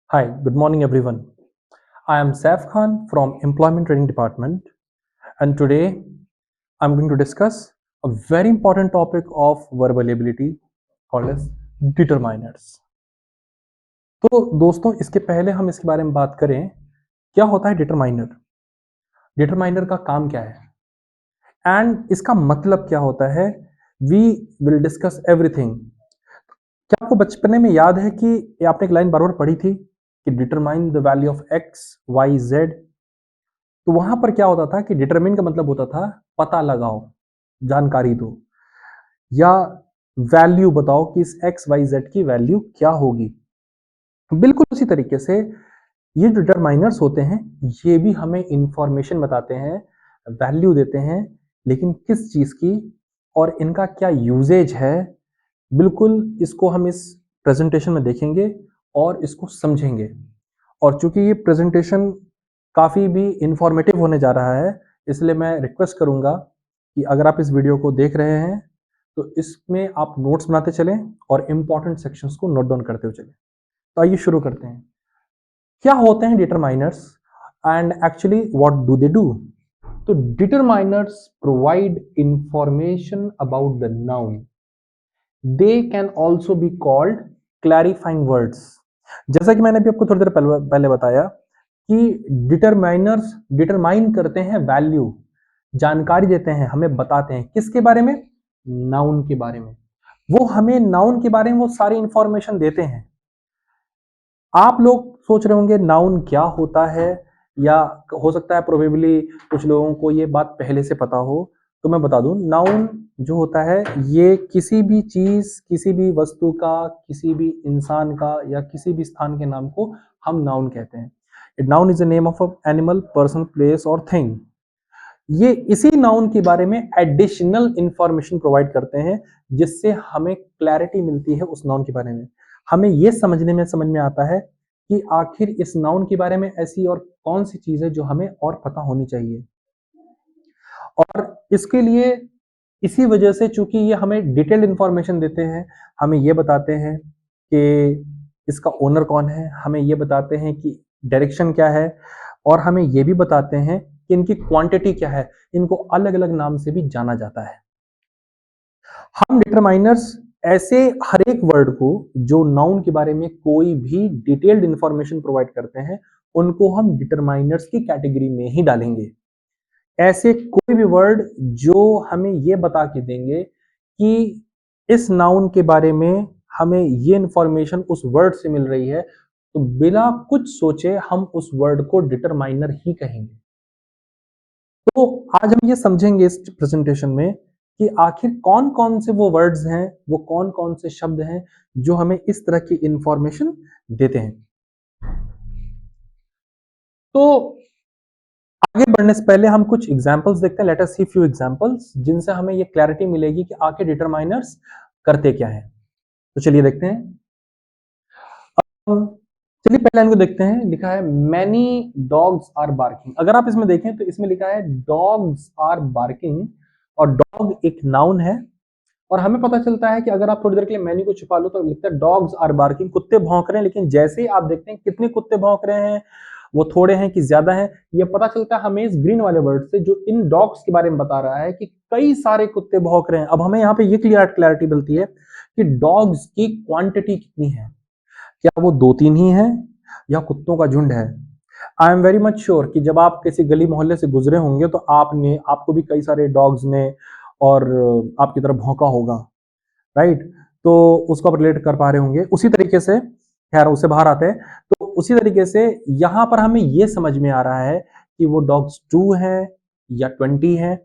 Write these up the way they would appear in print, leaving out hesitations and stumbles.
Hi, good morning everyone. I am Saif Khan from Employment Training Department, and today I'm going to discuss a very important topic of verbal ability called as determiners. तो दोस्तों, इसके पहले हम इसके बारे में बात करें, क्या होता है डिटरमाइनर? डिटरमाइनर का काम क्या है एंड इसका मतलब क्या होता है? We will discuss everything. क्या आपको बचपने में याद है कि ये आपने एक लाइन बार बार पढ़ी थी कि determine the value of X Y Z? तो वहां पर क्या होता था कि डिटरमिन का मतलब होता था पता लगाओ, जानकारी दो, या वैल्यू बताओ कि इस एक्स वाई जेड की वैल्यू क्या होगी। बिल्कुल उसी तरीके से ये जो डिटरमाइनर्स होते हैं, ये भी हमें इंफॉर्मेशन बताते हैं, वैल्यू देते हैं, लेकिन किस चीज की और इनका क्या यूजेज है, बिल्कुल इसको हम इस प्रेजेंटेशन में देखेंगे और इसको समझेंगे। और चूंकि ये प्रेजेंटेशन काफ़ी भी इंफॉर्मेटिव होने जा रहा है, इसलिए मैं रिक्वेस्ट करूंगा कि अगर आप इस वीडियो को देख रहे हैं तो इसमें आप नोट्स बनाते चलें और इम्पॉर्टेंट सेक्शंस को नोट डाउन करते हुए चलें। तो आइए शुरू करते हैं। क्या होते हैं determiners and actually what do they do? तो determiners provide information about the noun. They can also be called clarifying words. जैसा कि मैंने अभी आपको थोड़ी देर पहले बताया कि डिटरमाइनर्स डिटरमाइन करते हैं वैल्यू, जानकारी देते हैं, हमें बताते हैं किसके बारे में? नाउन के बारे में। वो हमें नाउन के बारे में वो सारी इंफॉर्मेशन देते हैं। आप लोग सोच रहे होंगे नाउन क्या होता है, या हो सकता है प्रोबेबली कुछ लोगों को ये बात पहले से पता हो। तो मैं बता दूं, नाउन जो होता है ये किसी भी चीज, किसी भी वस्तु का, किसी भी इंसान का या किसी भी स्थान के नाम को हम नाउन कहते हैं। Noun is the name of a animal, person, place और थिंग। ये इसी नाउन के बारे में एडिशनल इंफॉर्मेशन प्रोवाइड करते हैं, जिससे हमें क्लैरिटी मिलती है उस नाउन के बारे में। हमें यह समझ में आता है कि आखिर इस नाउन के बारे में ऐसी और कौन सी चीज है जो हमें और पता होनी चाहिए। और इसके लिए, इसी वजह से, चूंकि ये हमें डिटेल्ड इंफॉर्मेशन देते हैं, हमें ये बताते हैं कि इसका ओनर कौन है, हमें ये बताते हैं कि डायरेक्शन क्या है, और हमें ये भी बताते हैं कि इनकी क्वांटिटी क्या है। इनको अलग अलग नाम से भी जाना जाता है। हम डिटरमाइनर्स ऐसे हर एक वर्ड को जो नाउन के बारे में कोई भी डिटेल्ड इंफॉर्मेशन प्रोवाइड करते हैं, उनको हम डिटरमाइनर्स की कैटेगरी में ही डालेंगे। ऐसे कोई भी वर्ड जो हमें ये बता के देंगे कि इस नाउन के बारे में हमें ये इंफॉर्मेशन उस वर्ड से मिल रही है, तो बिना कुछ सोचे हम उस वर्ड को डिटरमाइनर ही कहेंगे। तो आज हम ये समझेंगे इस प्रेजेंटेशन में कि आखिर कौन कौन से वो वर्ड्स हैं, वो कौन कौन से शब्द हैं जो हमें इस तरह की इंफॉर्मेशन देते हैं। तो आगे बढ़ने से पहले हम कुछ एग्जांपल्स देखते हैं। Late us see few examples जिनसे हमें ये क्लैरिटी मिलेगी कि आखिर डिटरमाइनर्स करते क्या हैं। तो चलिए देखते हैं। चलिए पहले इनको देखते हैं। लिखा है मैनी डॉग्स आर बार्किंग। अगर आप इसमें देखें तो इसमें लिखा है डॉग्स आर बार्किंग, और डॉग एक नाउन है। और हमें पता चलता है कि अगर आप थोड़ी देर के लिए मैनी को छुपा लो तो लिखता है डॉग्स आर बार्किंग, कुत्ते भौंक रहे हैं। लेकिन जैसे ही आप देखते हैं कितने कुत्ते भौंक रहे हैं, वो थोड़े हैं कि ज्यादा हैं, ये पता चलता है हमें इस ग्रीन वाले वर्ड से जो इन डॉग्स के बारे में बता रहा है कि कई सारे कुत्ते भौंक रहे हैं। अब हमें यहाँ पे ये क्लैरिटी मिलती है कि डॉग्स की क्वांटिटी कितनी है। क्या वो दो तीन ही हैं या कुत्तों का झुंड है? I am very much sure कि जब आप किसी गली मोहल्ले से गुजरे होंगे तो आपको भी कई सारे डॉग्स ने और आपकी तरफ भौंका होगा, राइट? तो उसको आप रिलेट कर पा रहे होंगे। उसी तरीके से, खैर उससे बाहर आते हैं, तो उसी तरीके से यहां पर हमें यह समझ में आ रहा है कि वो डॉग्स 2 हैं या 20 हैं,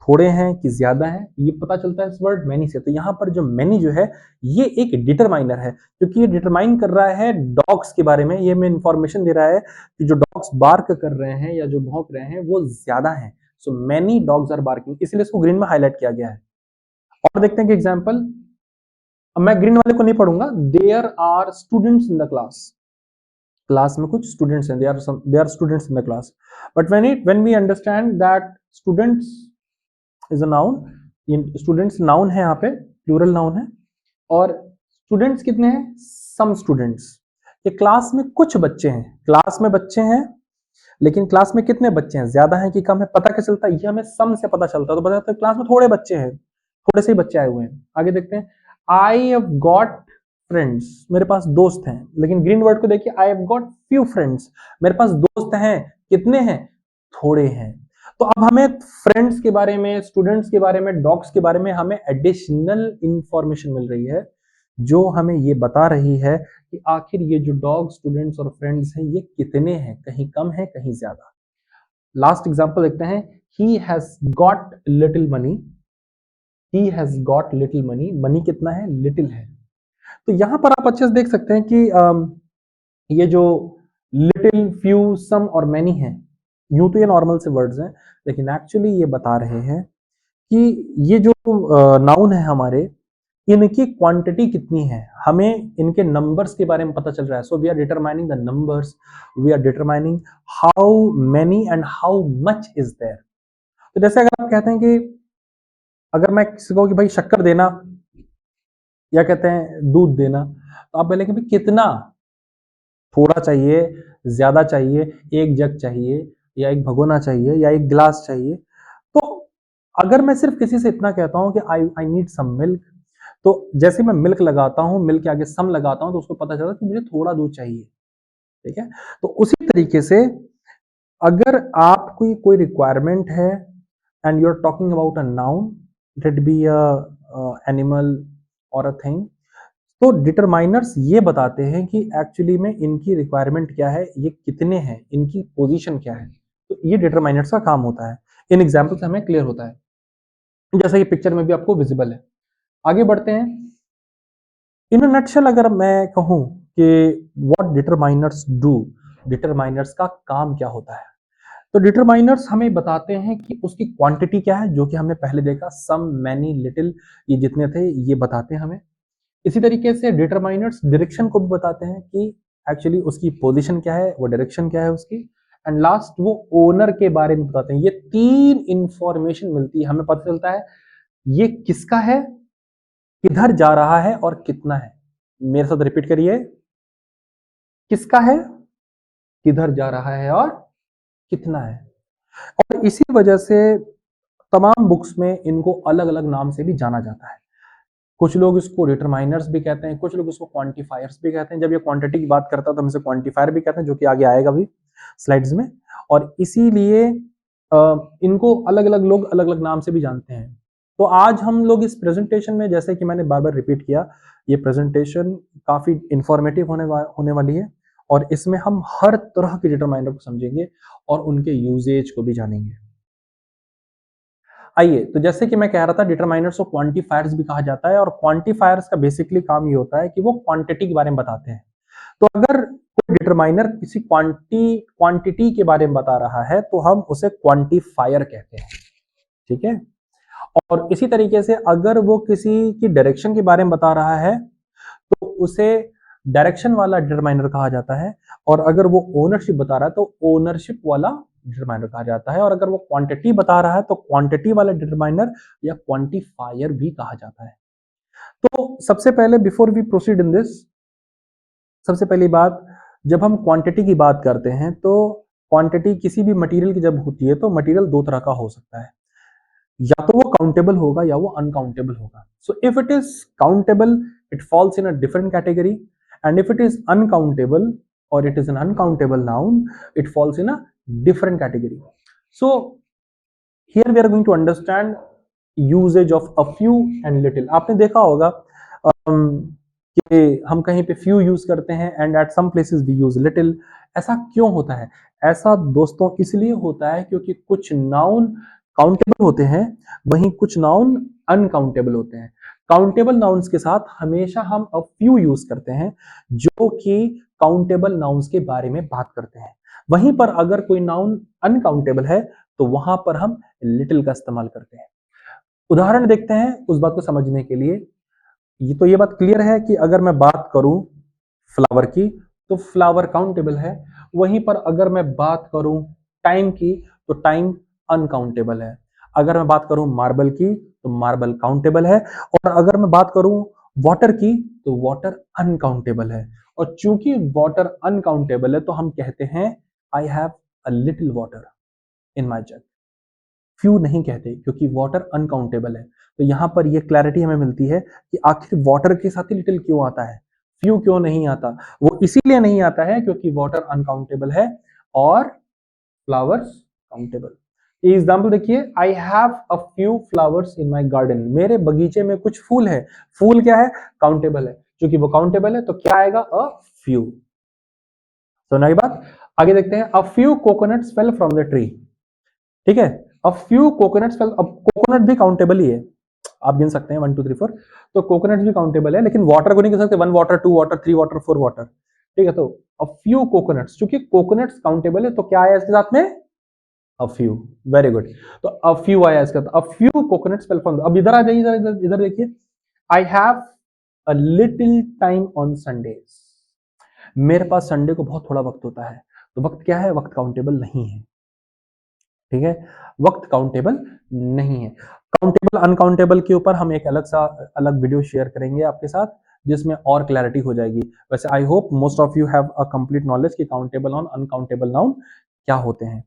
थोड़े हैं कि ज्यादा हैं, ये पता चलता है इस वर्ड मैनी से। तो यहां पर जो मैनी जो है ये एक डिटरमाइनर है, क्योंकि ये डिटरमाइन कर रहा है डॉग्स के बारे में। ये हमें इंफॉर्मेशन दे रहा है कि जो डॉग्स बार्क कर रहे हैं या जो भौंक रहे हैं वो ज्यादा हैं। So many dogs are barking, इसलिए इसको ग्रीन में हाईलाइट किया गया है। और देखते हैं कि एग्जाम्पल। अब मैं ग्रीन वाले को नहीं पढ़ूंगा। There are students in the class. Class में कुछ स्टूडेंट्स हैं, they are students in the class. But when we understand that students is a noun, students noun है, यहाँ पे प्लूरल नाउन है। और स्टूडेंट्स कितने हैं? Some students. कि क्लास में कुछ बच्चे हैं, क्लास में बच्चे हैं, लेकिन क्लास में कितने बच्चे हैं, ज्यादा हैं कि कम है, पता कैसे चलता है, ये हमें सम से पता चलता है। तो पता चलता है क्लास में थोड़े बच्चे हैं, थोड़े से ही बच्चे आए हुए हैं। आगे देखते हैं, आई हैव गॉट फ्रेंड्स, मेरे पास दोस्त हैं। लेकिन ग्रीन वर्ड को देखिए, आई हैव गॉट फ्यू फ्रेंड्स, मेरे पास दोस्त हैं, कितने हैं, थोड़े हैं। तो अब हमें फ्रेंड्स के बारे में, स्टूडेंट्स के बारे में, डॉग्स के बारे में हमें एडिशनल इंफॉर्मेशन मिल रही है, जो हमें ये बता रही है कि आखिर ये जो डॉग, स्टूडेंट्स और फ्रेंड्स हैं ये कितने हैं, कहीं कम है कहीं ज्यादा। लास्ट एग्जांपल देखते हैं, he has got little money, he has got little money, money कितना है, लिटिल है। तो यहां पर आप अच्छे से देख सकते हैं कि ये जो लिटिल, फ्यू, सम और मैनी है, यूं तो ये नॉर्मल से वर्ड्स हैं, लेकिन एक्चुअली ये बता रहे हैं कि ये जो नाउन है हमारे, इनकी क्वांटिटी कितनी है, हमें इनके नंबर्स के बारे में पता चल रहा है। So we are determining the numbers, we are determining how many and how much is there. तो जैसे अगर आप कहते हैं कि अगर मैं किसी को कि भाई शक्कर देना, या कहते हैं दूध देना, तो आप बोलेंगे भाई कितना, थोड़ा चाहिए, ज्यादा चाहिए, एक जग चाहिए, या एक भगोना चाहिए, या एक गिलास चाहिए। तो अगर मैं सिर्फ किसी से इतना कहता हूं कि आई आई नीड सम मिल्क, तो जैसे मैं मिल्क लगाता हूं, मिल्क के आगे सम लगाता हूं, तो उसको पता चलता है कि मुझे थोड़ा दूध चाहिए। ठीक है, तो उसी तरीके से अगर आपकी कोई रिक्वायरमेंट है and you are talking about a noun, let be a animal और अ थिंग, तो डिटरमाइनर्स ये बताते हैं कि एक्चुअली में इनकी रिक्वायरमेंट क्या है, ये कितने हैं, इनकी पोजीशन क्या है। तो ये डिटरमाइनर्स का काम होता है। इन एग्जाम्पल से हमें क्लियर होता है, जैसा कि पिक्चर में भी आपको विजिबल है। आगे बढ़ते हैं। इन नटशेल अगर मैं कहूं कि व्हाट डिटरमाइनर्स डू, डिटरमाइनर्स का काम क्या होता है, तो डिटरमाइनर्स हमें बताते हैं कि उसकी क्वांटिटी क्या है, जो कि हमने पहले देखा, सम, मैनी, लिटिल, ये जितने थे ये बताते हैं हमें। इसी तरीके से डिटरमाइनर्स डायरेक्शन को भी बताते हैं कि एक्चुअली उसकी पोजीशन क्या है, वो डायरेक्शन क्या है उसकी। एंड लास्ट वो ओनर के बारे में बताते हैं। ये तीन इंफॉर्मेशन मिलती है, हमें पता चलता है ये किसका है, किधर जा रहा है और कितना है। मेरे साथ रिपीट करिए, किसका है, किधर जा रहा है और कितना है। और इसी वजह से तमाम बुक्स में इनको अलग अलग नाम से भी जाना जाता है। कुछ लोग इसको डिटरमाइनर्स भी कहते हैं, कुछ लोग इसको क्वांटिफायर्स भी कहते हैं। जब ये क्वांटिटी की बात करता है तो हम इसे क्वांटिफायर भी कहते हैं, जो कि आगे आएगा भी स्लाइड्स में। और इसीलिए इनको अलग अलग लोग अलग अलग नाम से भी जानते हैं। तो आज हम लोग इस प्रेजेंटेशन में, जैसे कि मैंने बार बार रिपीट किया, ये प्रेजेंटेशन काफी इंफॉर्मेटिव होने वाली है, और इसमें हम हर तरह के डिटरमाइनर को समझेंगे और उनके यूजेज को भी जानेंगे। आइए, तो जैसे कि मैं कह रहा था, डिटरमाइनर्स को क्वांटिफायर्स भी कहा जाता है, और क्वांटिफायर्स का बेसिकली काम ये होता है कि वो क्वांटिटी के बारे में बताते हैं। तो अगर कोई डिटरमाइनर किसी क्वांटिटी के बारे में बता रहा है तो हम उसे क्वांटिफायर कहते हैं। ठीक है, और इसी तरीके से अगर वो किसी की डायरेक्शन के बारे में बता रहा है तो उसे डायरेक्शन वाला डिटरमाइनर कहा जाता है, और अगर वो ओनरशिप बता रहा है तो ओनरशिप वाला डिटरमाइनर कहा जाता है, और अगर वो क्वांटिटी बता रहा है तो क्वांटिटी वाला डिटरमाइनर या क्वांटिफायर भी कहा जाता है। तो सबसे पहले, before we proceed in this, सबसे पहली बात, जब हम क्वांटिटी की बात करते हैं तो क्वांटिटी किसी भी मटेरियल की जब होती है तो मटेरियल दो तरह का हो सकता है, या तो वो काउंटेबल होगा या वो अनकाउंटेबल होगा। So if it is countable, it falls in a different category, and if it is uncountable और it is an uncountable noun, it falls in a different category. So here we are going to understand usages of a few and little. आपने देखा होगा कि हम कहीं पे few use करते हैं and at some places we use little. ऐसा क्यों होता है? ऐसा दोस्तों इसलिए होता है क्योंकि कुछ नाउन काउंटेबल होते हैं, वहीं कुछ नाउन अनकाउंटेबल होते हैं। काउंटेबल नाउन्स के साथ हमेशा हम अ फ्यू यूज करते हैं, जो कि काउंटेबल नाउन्स के बारे में बात करते हैं। वहीं पर अगर कोई नाउन अनकाउंटेबल है तो वहां पर हम लिटिल का इस्तेमाल करते हैं। उदाहरण देखते हैं उस बात को समझने के लिए। ये बात क्लियर है कि अगर मैं बात करूं फ्लावर की तो फ्लावर काउंटेबल है, वहीं पर अगर मैं बात करूं टाइम की तो टाइम अनकाउंटेबल है। अगर मैं बात करूं मार्बल की तो मार्बल काउंटेबल है, और अगर मैं बात करूं वाटर की तो वाटर अनकाउंटेबल है। और चूंकि वाटर अनकाउंटेबल है तो हम कहते हैं I have a little water in my jug. Few नहीं कहते क्योंकि वाटर अनकाउंटेबल है। तो यहां पर ये क्लैरिटी हमें मिलती है कि आखिर वाटर के साथ ही लिटिल क्यों आता है, फ्यू क्यों नहीं आता। वो इसीलिए नहीं आता है क्योंकि वाटर अनकाउंटेबल है और फ्लावर्स काउंटेबल। एग्जाम्पल देखिए, I have a few flowers in my garden, मेरे बगीचे में कुछ फूल है। फूल क्या है, काउंटेबल है, क्योंकि वो काउंटेबल है तो क्या आएगा, अ फ्यू। सुना ये बात। आगे देखते हैं, a few coconuts fell from the tree. ठीक है, अ फ्यू कोकोनट्स फेल, अब कोकोनट भी काउंटेबल ही है, आप गिन सकते हैं 1 2 3 4, तो कोकोनट भी काउंटेबल है, लेकिन वाटर को नहीं गिन सकते, 1 वाटर 2 वाटर 3 वाटर 4 वाटर। ठीक है, तो अ फ्यू कोकोनट्स, क्योंकि कोकोनट्स काउंटेबल है तो क्या आया इसके साथ में, अ फ्यू। वेरी गुड, तो अ फ्यू आया इसका, a few coconuts fell from. अब इधर आ जाइए, इधर इधर इधर देखिए, I have a little time on Sundays, मेरे पास संडे को बहुत थोड़ा वक्त होता है। तो वक्त क्या है, वक्त काउंटेबल नहीं है। ठीक है, वक्त काउंटेबल नहीं है। काउंटेबल अनकाउंटेबल के ऊपर हम एक अलग वीडियो शेयर करेंगे आपके साथ, जिसमें और क्लैरिटी हो जाएगी। वैसे I hope most of you have a complete knowledge कि काउंटेबल और अनकाउंटेबल नाउन क्या होते हैं।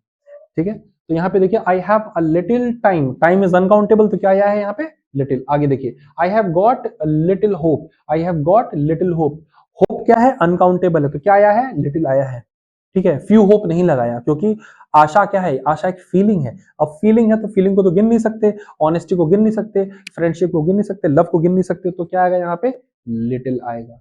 ठीक है, तो यहाँ पे देखिए, I have a little time, time is uncountable तो क्या आया है यहाँ पे, लिटिल। आगे देखिए, आई have got little hope, I have got little hope, hope क्या है, अनकाउंटेबल है तो क्या आया है, लिटिल आया है। ठीक है, फ्यू होप नहीं लगाया क्योंकि आशा क्या है, आशा एक फीलिंग है। अब फीलिंग है तो फीलिंग को तो गिन नहीं सकते, ऑनेस्टी को गिन नहीं सकते, फ्रेंडशिप को गिन नहीं सकते, लव को गिन नहीं सकते, तो क्या आएगा यहाँ पे, लिटिल आएगा।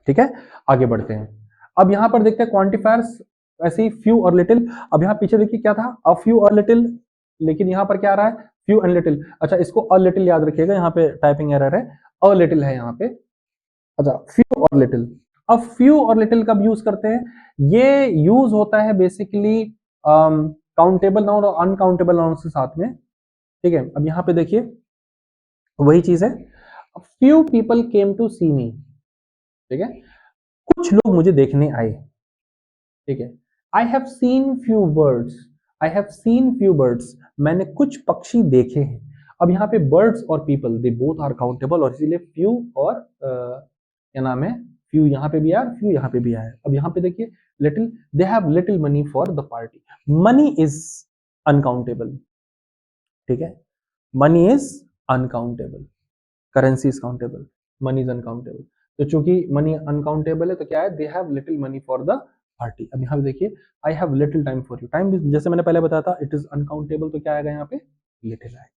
ठीक है, आगे बढ़ते हैं। अब यहां पर देखते हैं क्वांटिफायर्स, ऐसे ही फ्यू और लिटिल। अब यहाँ पीछे देखिए क्या था, अ फ्यू और लिटिल, लेकिन यहाँ पर क्या आ रहा है, फ्यू एंड लिटिल। अच्छा, इसको अ लिटिल याद रखिएगा, यहाँ पे टाइपिंग एरर है, अ लिटिल है यहाँ पे। अच्छा, फ्यू और लिटिल। अब फ्यू और लिटिल कब यूज करते हैं, ये यूज होता है बेसिकली काउंटेबल नाउन और अनकाउंटेबल नाउन के साथ में। ठीक है, अब यहाँ पे देखिए वही चीज है, फ्यू पीपल केम टू सी मी। ठीक है, कुछ लोग मुझे देखने आए। ठीक है, I have seen few birds, I have seen few birds, मैंने कुछ पक्षी देखे हैं। अब यहाँ पे बर्ड्स और people they both are countable, और इसीलिए फ्यू और क्या नाम है, फ्यू यहाँ पे भी आया, फ्यू यहाँ पे भी आया। अब यहाँ पे देखिए, little, they have little money for the party, money is uncountable. ठीक है, money is uncountable, currency is countable, money is uncountable. तो चूंकि मनी अनकाउंटेबल है तो क्या है, they have little money for the party. अब यहाँ पे देखिए, I have little time for you, time भी जैसे मैंने पहले बताया था इट इज अनकाउंटेबल, तो क्या आएगा यहाँ पे, लिटिल आएगा।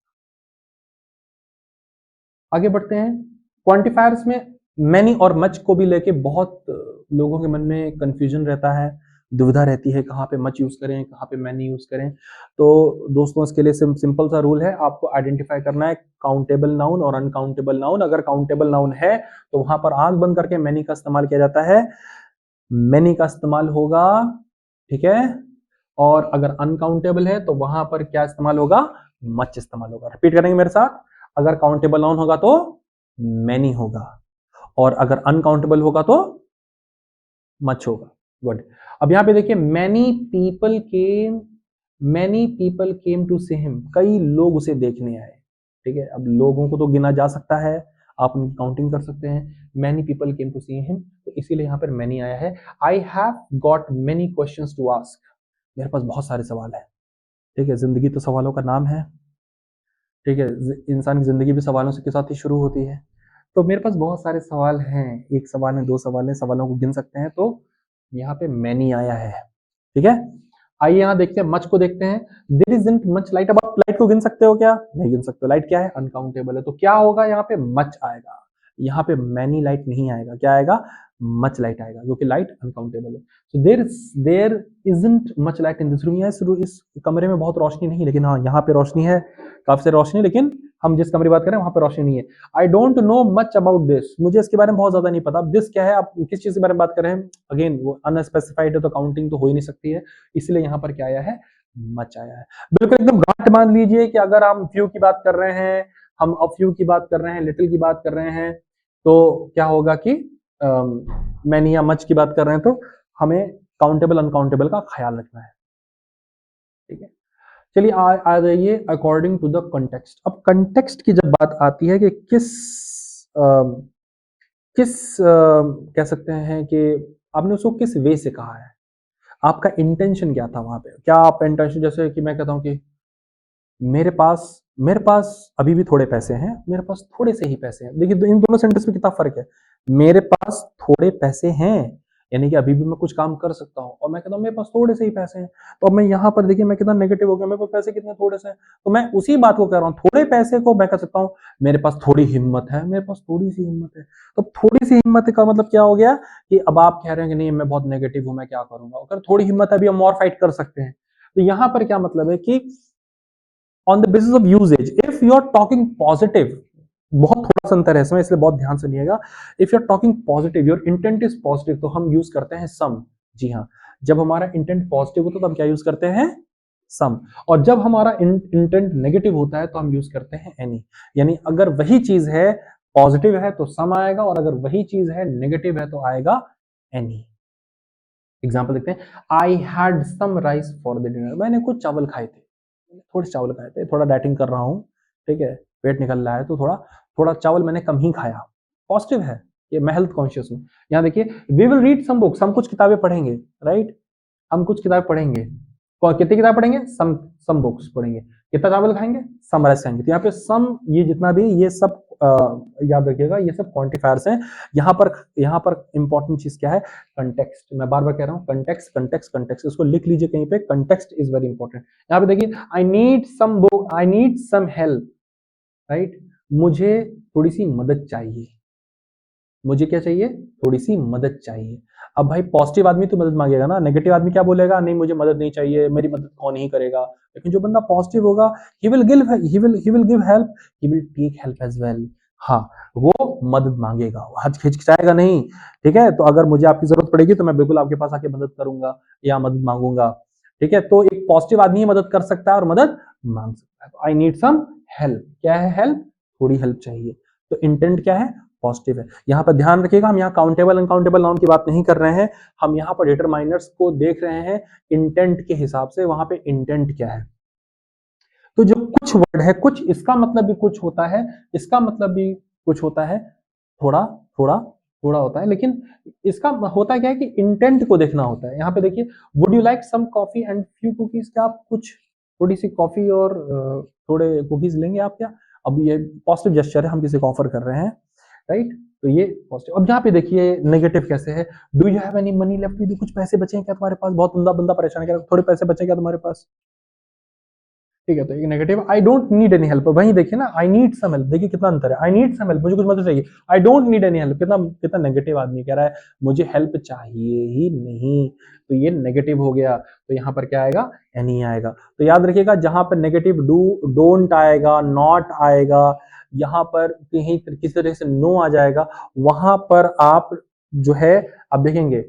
आगे बढ़ते हैं, क्वांटिफायर्स में मैनी और मच को भी लेके बहुत लोगों के मन में कंफ्यूजन रहता है, दुविधा रहती है, कहाँ पे मच यूज करें, कहाँ पे मैनी यूज करें। तो दोस्तों इसके लिए सिंपल सा रूल है, आपको आइडेंटिफाई करना है काउंटेबल नाउन और अनकाउंटेबल नाउन। अगर काउंटेबल नाउन है तो वहां पर आंख बंद करके मैनी का इस्तेमाल किया जाता है, मैनी का इस्तेमाल होगा। ठीक है, और अगर अनकाउंटेबल है तो वहां पर क्या इस्तेमाल होगा, मच इस्तेमाल होगा। रिपीट करेंगे मेरे साथ, अगर काउंटेबल नाउन होगा तो मैनी होगा, और अगर अनकाउंटेबल होगा तो मच होगा। गुड। अब यहां पे देखिए, many people came to see him, कई लोग उसे देखने आए। ठीक है, अब लोगों को तो गिना जा सकता है, आप उनकी काउंटिंग कर सकते हैं। Many people came to see him, तो इसीलिए यहां पर मैनी आया है। I have got many questions to ask, मेरे पास बहुत सारे सवाल है। ठीक है, जिंदगी तो सवालों का नाम है। ठीक है, इंसान की जिंदगी भी सवालों से के साथ ही शुरू होती है। तो मेरे पास बहुत सारे सवाल हैं, एक सवाल है, दो सवाल है, सवालों को गिन सकते हैं, तो यहाँ पे मैनी आया है। ठीक है, आइए यहाँ देखते हैं, मच को देखते हैं। देयर इजंट मच लाइट, अब आप लाइट को गिन सकते हो क्या, नहीं गिन सकते, लाइट क्या है, अनकाउंटेबल है, तो क्या होगा यहाँ पे, मच आएगा। यहाँ पे मैनी लाइट नहीं आएगा, क्या आएगा, मच लाइट आएगा, क्योंकि लाइट अनकाउंटेबल है। So there isn't much light in this room, इस कमरे में बहुत रोशनी नहीं, लेकिन हाँ यहाँ पे रोशनी है, काफी सारी रोशनी, लेकिन हम जिस कमरे की बात करें वहां पे रोशनी नहीं है। I don't know much about this, मुझे इसके बारे में बहुत ज्यादा नहीं पता। दिस क्या है, आप किस चीज के बारे में बात कर रहे हैं, अगेन वो अनस्पेसिफाइड है तो काउंटिंग तो हो ही नहीं सकती है, इसलिए यहाँ पर क्या आया है, मच आया है। बिल्कुल एकदम गांठ मान लीजिए कि अगर हम फ्यू की बात कर रहे हैं, हम अ फ्यू की बात कर रहे हैं, लिटिल की बात कर रहे हैं, तो क्या होगा कि मैनी या मच की बात कर रहे हैं तो हमें काउंटेबल अनकाउंटेबल का ख्याल रखना है। ठीक है, चलिए आ जाइए अकॉर्डिंग टू द कंटेक्स्ट। अब कंटेक्स्ट की जब बात आती है कि किस कह सकते हैं कि आपने उसको किस वे से कहा है, आपका इंटेंशन क्या था वहां पे, क्या आप इंटेंशन, जैसे कि मैं कहता हूँ कि मेरे पास अभी भी थोड़े पैसे हैं, मेरे पास थोड़े से ही पैसे हैं। देखिए इन दोनों सेंटेंस में कितना फर्क है। मेरे पास थोड़े पैसे हैं, यानी कि अभी भी मैं कुछ काम कर सकता हूँ, और मैं कहता हूँ मेरे पास थोड़े से ही पैसे हैं। तो अब मैं यहाँ पर देखिए मैं कितना नेगेटिव हो गया, मेरे पास पैसे कितने थोड़े से हैं। तो मैं उसी बात को कह रहा हूँ, थोड़े पैसे को मैं कह सकता हूँ मेरे पास थोड़ी हिम्मत है, मेरे पास थोड़ी सी हिम्मत है। तो थोड़ी सी हिम्मत का मतलब क्या हो गया कि अब आप कह रहे हैं कि नहीं मैं बहुत नेगेटिव हूं, मैं क्या करूंगा, अगर थोड़ी हिम्मत है अभी हम और फाइट कर सकते हैं। तो यहां पर क्या मतलब है कि on the basis of usages, if you are talking positive, बहुत थोड़ा सा अंतर है इसमें, इसलिए बहुत ध्यान से लिएगा। If you are talking positive, your intent is positive, तो हम यूज करते हैं सम। जी हाँ, जब हमारा इंटेंट पॉजिटिव होता है तो हम क्या यूज करते हैं, सम। और जब हमारा इंटेंट नेगेटिव होता है तो हम यूज करते हैं एनी। यानी अगर वही चीज है पॉजिटिव है तो सम आएगा, और अगर वही चीज है नेगेटिव है तो आएगा एनी। एग्जाम्पल देखते हैं, I had some rice for the dinner, मैंने कुछ चावल खाए थे, थोड़े चावल खाए थे, थोड़ा डाइटिंग कर रहा हूँ, ठीक है, पेट निकल रहा है तो थोड़ा थोड़ा चावल मैंने कम ही खाया, पॉजिटिव है, ये मैं हेल्थ कॉन्शियस हूँ। यहाँ देखिए, we will read some books, हम कुछ किताबें पढ़ेंगे, राइट, हम कुछ किताब पढ़ेंगे। कितनी किताब पढ़ेंगे, सम सम बुक्स पढ़ेंगे। कितना चावल खाएंगे, सम राइस खाएंगे। तो यहाँ पे सम, ये जितना भी ये सब याद रखिएगा, ये सब क्वांटिफायर्स हैं। यहाँ पर इंपॉर्टेंट चीज क्या है, कंटेक्स्ट। मैं बार बार कह रहा हूँ कंटेक्स्ट कंटेक्स्ट कंटेक्स्ट, इसको लिख लीजिए कहीं पे, कंटेक्स्ट इज वेरी इंपॉर्टेंट। यहाँ पे देखिए, I need some book, I need some help, right, मुझे थोड़ी सी मदद चाहिए, मुझे क्या चाहिए, थोड़ी सी मदद चाहिए। अब भाई पॉजिटिव आदमी तो मदद मांगेगा ना, नेगेटिव आदमी क्या बोलेगा, नहीं मुझे मदद नहीं चाहिए, मेरी मदद कौन ही करेगा। लेकिन जो बंदा पॉजिटिव होगा, he will give help, he will take help as well. हाँ, वो मदद मांगेगा, वो हिचकिचाएगा नहीं। ठीक है, तो अगर मुझे आपकी जरूरत पड़ेगी तो मैं बिल्कुल आपके पास आके मदद करूंगा या मदद मांगूंगा। ठीक है, तो एक पॉजिटिव आदमी ही मदद कर सकता है और मदद मांग सकता है। आई नीड सम हेल्प, क्या है हेल्प, थोड़ी हेल्प चाहिए। तो इंटेंट क्या है, पॉजिटिव है। यहाँ पर ध्यान रखिएगा, हम यहाँ काउंटेबल अनकाउंटेबल नाउन की बात नहीं कर रहे हैं, हम यहाँ पर डिटरमाइनर्स को देख रहे हैं इंटेंट के हिसाब से, वहां पे इंटेंट क्या है। तो जो कुछ वर्ड है, कुछ इसका मतलब भी कुछ होता है, इसका मतलब भी कुछ होता है, थोड़ा थोड़ा थोड़ा होता है, लेकिन इसका होता क्या है कि इंटेंट को देखना होता है। यहाँ पे देखिए, would you like some coffee and few cookies, क्या आप कुछ थोड़ी सी कॉफी और थोड़े कुकीज लेंगे आप क्या। अब ये पॉजिटिव जेस्चर है, हम किसी को ऑफर कर रहे हैं, राइट। तो ये पॉजिटिव। अब यहाँ पे देखिए नेगेटिव कैसे है, do you have any money left with you, कुछ पैसे बचे हैं क्या तुम्हारे पास, बहुत बंदा बंदा परेशान कर, थोड़े पैसे बचे क्या तुम्हारे पास। ठीक है, तो एक negative, I don't need any help, वहीं देखिए ना, आई नीड सम हेल्प, देखिए कितना अंतर है, आई नीड सम हेल्प, मुझे कुछ मदद चाहिए, I don't need any help, कितना कितना नेगेटिव आदमी कह रहा है मुझे हेल्प चाहिए ही नहीं। तो ये नेगेटिव हो गया, तो यहाँ पर क्या आएगा, एनी आएगा। तो याद रखिएगा, जहां पर नेगेटिव डू डोंट आएगा, नॉट आएगा, यहाँ पर कहीं किसी तरह से नो आ जाएगा, वहां पर आप जो है, आप देखेंगे,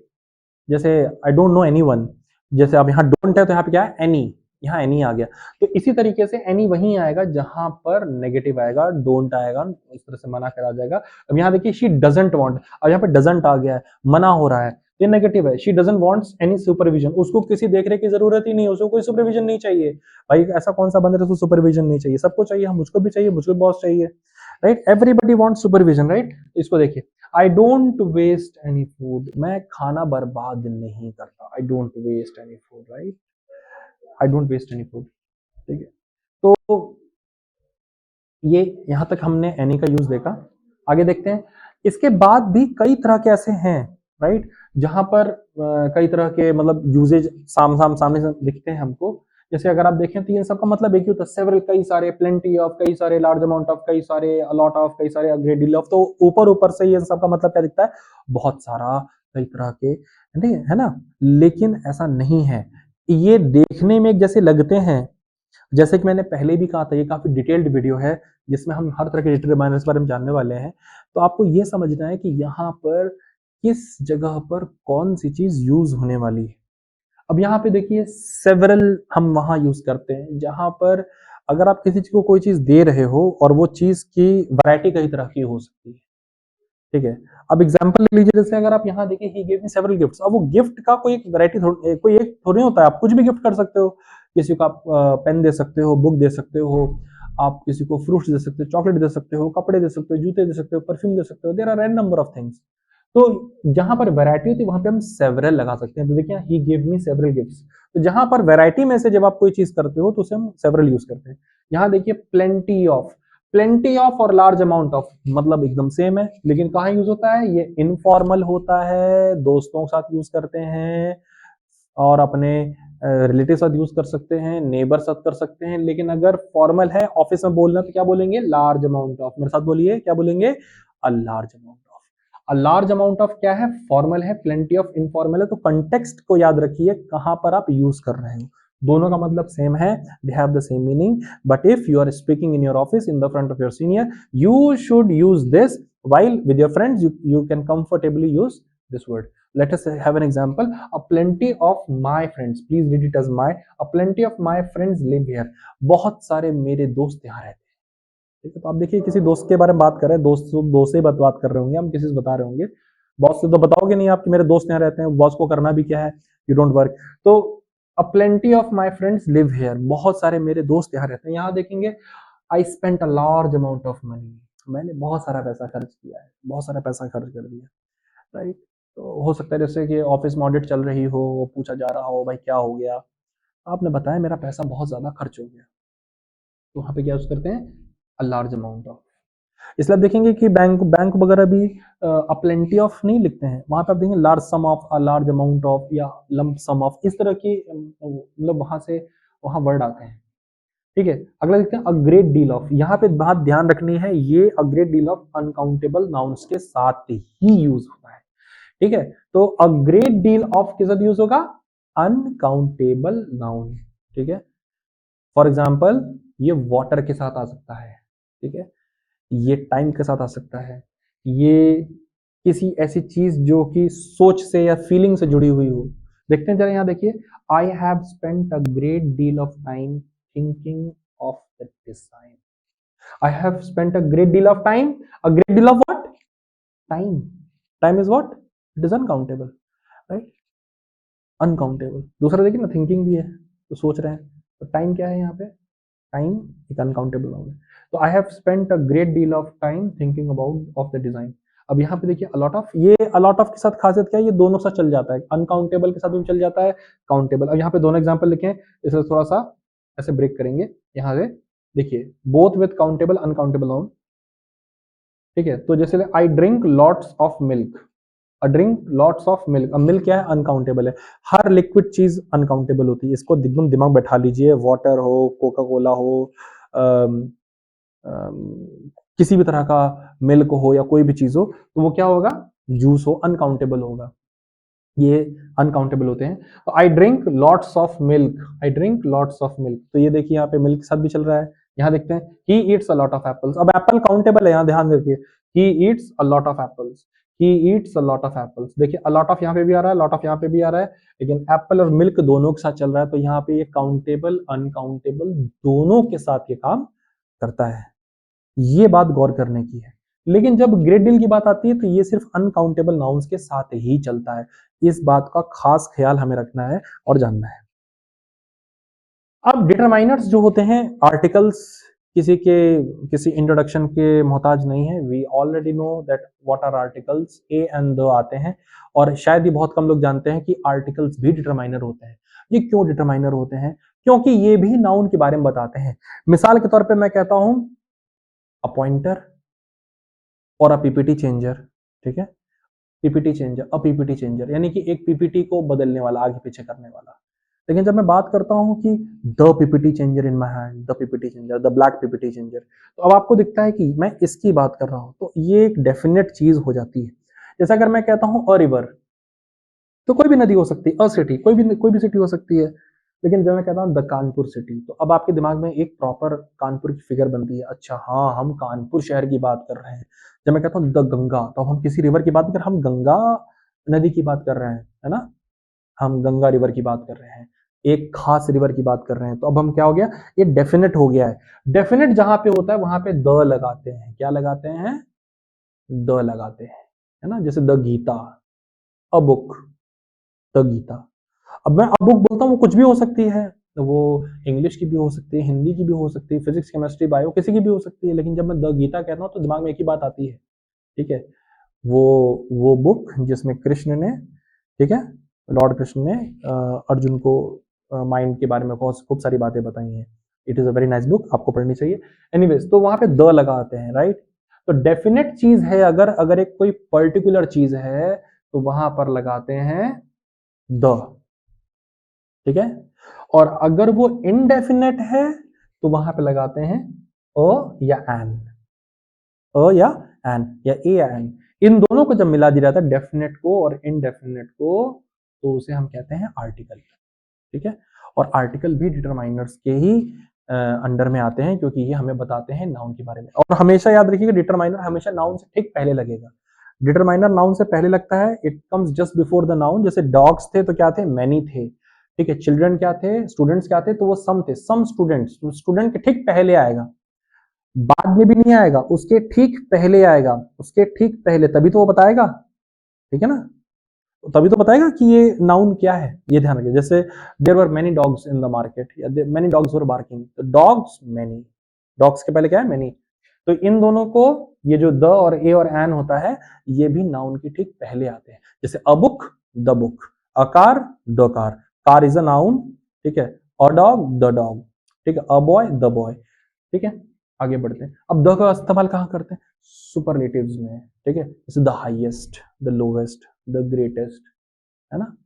जैसे I don't know any one, जैसे अब यहाँ डोंट है तो यहाँ पे क्या है, एनी, यहाँ एनी आ गया। तो इसी तरीके से एनी वहीं आएगा जहां पर नेगेटिव आएगा, डोंट आएगा, इस तरह से मना करा जाएगा। अब यहाँ देखिए, शी डजंट वांट, अब यहाँ पे डजंट आ गया है, मना हो रहा है, ये नेगेटिव है। She doesn't wants any supervision, उसको किसी देखरेख की जरूरत ही नहीं, उसको कोई सुपरविजन नहीं चाहिए। भाई ऐसा कौन सा बंदा है जिसको सुपरविजन नहीं चाहिए, सबको चाहिए, हम मुझको भी चाहिए, मुझको बॉस चाहिए, right, everybody wants supervision, right. इसको देखिए, I don't waste any food, मैं खाना बर्बाद नहीं करता, I don't waste any food, right, I don't waste any food. ठीक है, तो ये यहां तक हमने एनी का यूज देखा। आगे देखते हैं, इसके बाद भी कई तरह के ऐसे हैं, राइट, जहां पर कई तरह के मतलब यूजेज सामने से दिखते हैं हमको। जैसे अगर आप देखें तो इन सबका मतलब एक ही होता है, सेवरल, कई सारे, प्लेंटी ऑफ, कई सारे, लार्ज अमाउंट ऑफ, कई सारे, अलॉट ऑफ, कई सारे, ग्रेट डील ऑफ। तो ऊपर ऊपर से ये सबका मतलब क्या दिखता है, बहुत सारा, कई तरह के, ठीक है ना। लेकिन ऐसा नहीं है, ये देखने में एक जैसे लगते हैं। जैसे कि मैंने पहले भी कहा था, ये काफी डिटेल्ड वीडियो है जिसमें हम हर तरह के डिटरमाइनर्स के बारे में जानने वाले हैं। तो आपको ये समझना है कि यहाँ पर किस जगह पर कौन सी चीज यूज होने वाली है। अब यहाँ पे देखिए, सेवरल हम वहां यूज करते हैं जहां पर अगर आप किसी चीज को कोई चीज दे रहे हो और वो चीज की वैरायटी कई तरह की हो सकती है। ठीक है, अब एग्जांपल ले लीजिए, जैसे अगर आप यहाँ देखिए, he gave me several gifts, अब वो गिफ्ट का कोई एक वैरायटी कोई एक थोड़ी होता है, आप कुछ भी गिफ्ट कर सकते हो, किसी को आप पेन दे सकते हो, बुक दे सकते हो, आप किसी को फ्रूट्स दे सकते हो, चॉकलेट दे सकते हो, कपड़े दे सकते हो, जूते दे सकते हो, परफ्यूम दे सकते हो, there are an number of things. तो जहां पर वैरायटी होती है वहां पे हम सेवरल लगा सकते हैं। तो देखिए ही गिव मी सेवरल गिफ्ट्स, तो जहां पर वैरायटी में से जब आप कोई चीज करते हो तो उसे हम सेवरल यूज करते हैं। यहाँ देखिए प्लेंटी ऑफ और लार्ज अमाउंट ऑफ मतलब एकदम सेम है, लेकिन कहाँ यूज होता है, ये इनफॉर्मल होता है, दोस्तों के साथ यूज करते हैं और अपने रिलेटिव साथ यूज कर सकते हैं, नेबर साथ कर सकते हैं। लेकिन अगर फॉर्मल है ऑफिस में बोलना तो क्या बोलेंगे, लार्ज अमाउंट ऑफ। मेरे साथ बोलिए क्या बोलेंगे, अ large amount of. A large amount of क्या है, फॉर्मल है, प्लेंटी ऑफ इनफॉर्मल है। तो कंटेक्स्ट को याद रखिए कहां पर आप यूज कर रहे हो, दोनों का मतलब सेम है, they have the same meaning. But if you are speaking in your office in the front of your senior, you should use this, while with your friends you can comfortably use this word. Let us have an example. A plenty of my friends, please read it as my, a plenty of my friends live here. बहुत सारे मेरे दोस्त यहाँ रहते हैं। ठीक है, तो आप देखिए किसी दोस्त के बारे में बात कर रहे हैं, दोस्त से बात कर रहे होंगे, हम किसी से बता रहे होंगे, बॉस से तो बताओगे नहीं आप कि मेरे दोस्त यहाँ रहते हैं, बॉस को करना भी क्या है, यू डोंट वर्क। तो a plenty of my friends live here, बहुत सारे मेरे दोस्त यहाँ रहते हैं। यहाँ देखेंगे I spent a large amount of money, मैंने बहुत सारा पैसा खर्च किया है, बहुत सारा पैसा खर्च कर दिया, राइट। तो हो सकता है जैसे कि ऑफिस में ऑडिट चल रही हो, पूछा जा रहा हो भाई क्या हो गया, आपने बताया मेरा पैसा बहुत ज्यादा खर्च हो गया, तो वहां पे क्या यूज करते हैं, अ लार्ज अमाउंट ऑफ। इसलिए आप देखेंगे कि बैंक बैंक वगैरह भी अ प्लेंटी ऑफ नहीं लिखते हैं, वहां पे आप देखेंगे large some of, a large amount of या लंप सम ऑफ, इस तरह की मतलब वहां से वहां वर्ड आते हैं। ठीक है, अगला देखते हैं अ ग्रेट डील ऑफ। यहाँ पे बात ध्यान रखनी है, ये a great deal of uncountable nouns के साथ ही यूज होता है। ठीक है, तो अ ग्रेट डील ऑफ के साथ यूज होगा, अनकाउंटेबल नाउन। ठीक है, फॉर एग्जाम्पल ये वाटर के साथ आ सकता है, ठीक है, ये टाइम के साथ आ सकता है, ये किसी ऐसी चीज जो कि सोच से या फीलिंग से जुड़ी हुई हो। देखते हैं जरा, यहाँ देखिए, I have spent a great deal of time thinking of the design. I have spent a great deal of time. A great deal of what? Time. Time is what? It is uncountable, right? Uncountable. दूसरा देखिए ना, thinking भी है, तो सोच रहे हैं, तो टाइम क्या है यहाँ पे, टाइम एक अनकाउंटेबल नाउन है। तो I have spent a great deal of time thinking about of the design. अब यहाँ पे देखिए अलॉट ऑफ, ये अलॉट ऑफ के साथ खासियत क्या है, ये दोनों साथ चल जाता है, अनकाउंटेबल के साथ भी चल जाता है, काउंटेबल। अब यहाँ पे दोनों एग्जाम्पल लिखे, इसे थोड़ा सा ऐसे ब्रेक करेंगे यहाँ से। देखिए both with countable uncountable noun. ठीक है, तो जैसे I drink lots of milk, a drink lots of milk. अब मिल्क क्या है, अनकाउंटेबल है, हर लिक्विड चीज अनकाउंटेबल होती है, इसको एकदम दिमाग बैठा लीजिए, वाटर हो, कोका कोला हो, अम, किसी भी तरह का मिल्क हो या कोई भी चीज हो, तो वो क्या होगा, जूस हो, अनकाउंटेबल होगा, ये अनकाउंटेबल होते हैं। तो I drink lots of milk, I drink lots of milk, तो ये देखिए यहाँ पे मिल्क के साथ भी चल रहा है। यहाँ देखते हैं he eats a lot of apples. अब एप्पल काउंटेबल है, यहाँ ध्यान रखिए, he eats a lot of apples, he eats a lot of apples. देखिए अ लॉट ऑफ यहाँ पे भी आ रहा है, लॉट ऑफ यहाँ पे भी आ रहा है, लेकिन एप्पल और मिल्क दोनों के साथ चल रहा है, तो यहाँ पे ये काउंटेबल अनकाउंटेबल दोनों के साथ ये काम करता है, ये बात गौर करने की है। लेकिन जब ग्रेट डील की बात आती है तो ये सिर्फ अनकाउंटेबल नाउन्स के साथ ही चलता है, इस बात का खास ख्याल हमें रखना है और जानना है। अब डिटरमाइनर्स जो होते हैं, आर्टिकल्स किसी इंट्रोडक्शन के मोहताज नहीं है, we already know that what are articles, a and the आते हैं, और शायद ही बहुत कम लोग जानते हैं कि आर्टिकल्स भी डिटरमाइनर होते हैं। ये क्यों डिटरमाइनर होते हैं, क्योंकि ये भी नाउन के बारे में बताते हैं। मिसाल के तौर पे मैं कहता हूं अपॉइंटर और अ पीपीटी चेंजर। ठीक है, PPT changer, a PPT changer यानी कि एक पीपीटी को बदलने वाला, आगे पीछे करने वाला। लेकिन जब मैं बात करता हूं कि the PPT changer in my hand, the PPT changer, the black PPT changer, तो अब आपको दिखता है कि मैं इसकी बात कर रहा हूं, तो ये एक डेफिनेट चीज हो जाती है। जैसे अगर मैं कहता हूं अ रिवर, तो कोई भी नदी हो सकती है, अ सिटी कोई भी सिटी हो सकती है। लेकिन जब मैं कहता हूँ द कानपुर सिटी, तो अब आपके दिमाग में एक प्रॉपर कानपुर की फिगर बनती है, अच्छा हाँ हम कानपुर शहर की बात कर रहे हैं। जब मैं कहता हूँ द गंगा, तो हम किसी रिवर की बात नहीं कर, हम गंगा नदी की बात कर रहे हैं, है ना, हम गंगा रिवर की बात कर रहे हैं, एक खास रिवर की बात कर रहे हैं। तो अब हम क्या हो गया, ये डेफिनेट हो गया है। डेफिनेट जहां पे होता है वहां पे द लगाते हैं, क्या लगाते हैं, द लगाते हैं, है ना, जैसे the Gita, a book, the Gita. अब मैं अ बुक बोलता हूँ, वो कुछ भी हो सकती है, वो इंग्लिश की भी हो सकती है, हिंदी की भी हो सकती है, फिजिक्स केमिस्ट्री बायो किसी की भी हो सकती है, लेकिन जब मैं द गीता कहता हूँ तो दिमाग में एक ही बात आती है, ठीक है, वो बुक जिसमें कृष्ण ने, ठीक है, लॉर्ड कृष्ण ने अर्जुन को माइंड के बारे में खूब सारी बातें बताई हैं। It is a very nice book, आपको पढ़नी चाहिए। एनीवेज, तो वहां पे द लगाते हैं, राइट। तो डेफिनेट चीज है, अगर अगर एक कोई पर्टिकुलर चीज है तो वहां पर लगाते हैं द, ठीक है। और अगर वो इनडेफिनेट है तो वहां पे लगाते हैं अ या एन, अ या एन, या ए या एन। इन दोनों को जब मिला दिया जाता है, डेफिनेट को और इनडेफिनेट को, तो उसे हम कहते हैं आर्टिकल, ठीक है। और आर्टिकल भी डिटरमाइनर्स के ही अंडर में आते हैं, क्योंकि ये हमें बताते हैं नाउन के बारे में। और हमेशा याद रखिएगा, डिटरमाइनर हमेशा नाउन से ठीक पहले लगेगा। डिटरमाइनर नाउन से पहले लगता है, it comes just before the noun. जैसे डॉग्स थे तो क्या थे, मैनी थे, ठीक है। चिल्ड्रन क्या थे, स्टूडेंट्स क्या थे, तो वो सम थे, सम स्टूडेंट्स। स्टूडेंट के ठीक पहले आएगा, बाद में भी नहीं आएगा, उसके ठीक पहले आएगा, उसके ठीक पहले, तभी तो वो बताएगा, ठीक है ना। तभी तो बताएगा कि ये नाउन क्या है, ये ध्यान रखिए। जैसे there were many dogs in the market, या मेनी डॉग्स वर बार्किंग, तो डॉग्स मैनी, डॉग्स के पहले क्या है, मैनी। तो इन दोनों को, ये जो द और ए और एन होता है, ये भी नाउन के ठीक पहले आते हैं। जैसे अ book, the book, a car, the car, car is a noun, ठीक है। अ डॉग, द डॉग, ठीक है। अ बॉय, द बॉय, ठीक है। आगे बढ़ते हैं। अब द का इस्तेमाल कहाँ करते हैं, सुपरलेटिव्स में, ठीक है। जैसे the highest, the lowest, the greatest, है ना,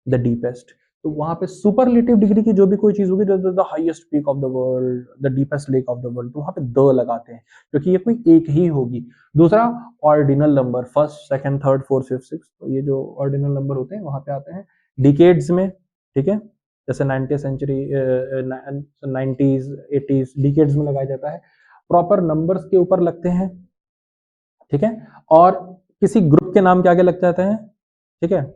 द डीपेस्ट। तो वहां पे सुपरलेटिव डिग्री की जो भी कोई चीज होगी, the highest peak of the world, the deepest lake of the world, तो वहां पे द लगाते हैं, क्योंकि ये कोई एक ही होगी। दूसरा, ordinal number, first second third fourth fifth six, तो ये जो ऑर्डिनल नंबर होते हैं वहां पे आते हैं। डिकेड्स में, ठीक है, जैसे 90th century, 90s 80s, decades में लगाया जाता है। प्रॉपर नंबर्स के ऊपर लगते हैं, ठीक है। और किसी ग्रुप के नाम के आगे लग जाते हैं, ठीक है।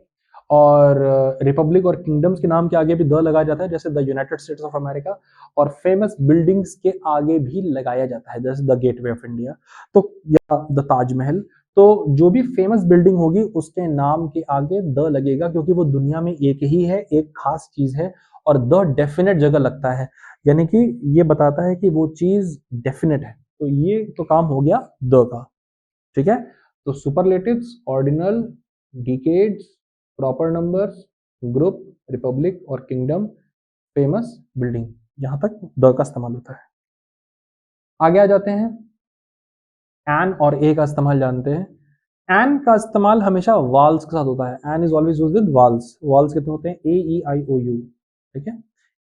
और रिपब्लिक और किंगडम्स के नाम के आगे भी द लगाया जाता है, जैसे the United states of America. और फेमस बिल्डिंग्स के आगे भी लगाया जाता है, जैसे द गेटवे ऑफ इंडिया, तो या द ताजमहल। तो जो भी फेमस बिल्डिंग होगी उसके नाम के आगे द लगेगा, क्योंकि वो दुनिया में एक ही है, एक खास चीज है, और द डेफिनेट जगह लगता है, यानी कि ये बताता है कि वो चीज डेफिनेट है। तो ये तो काम हो गया द का, ठीक है। तो superlatives, ordinal, decades, proper numbers, group, Republic और किंगडम, फेमस बिल्डिंग, यहां तक द का इस्तेमाल होता है। आगे आ जाते हैं, एन और ए का इस्तेमाल जानते हैं। एन का इस्तेमाल हमेशा वाल्स के साथ होता है। An is always used with vowels. Vowels कितने होते हैं, ए ई आई ओ यू, ठीक है,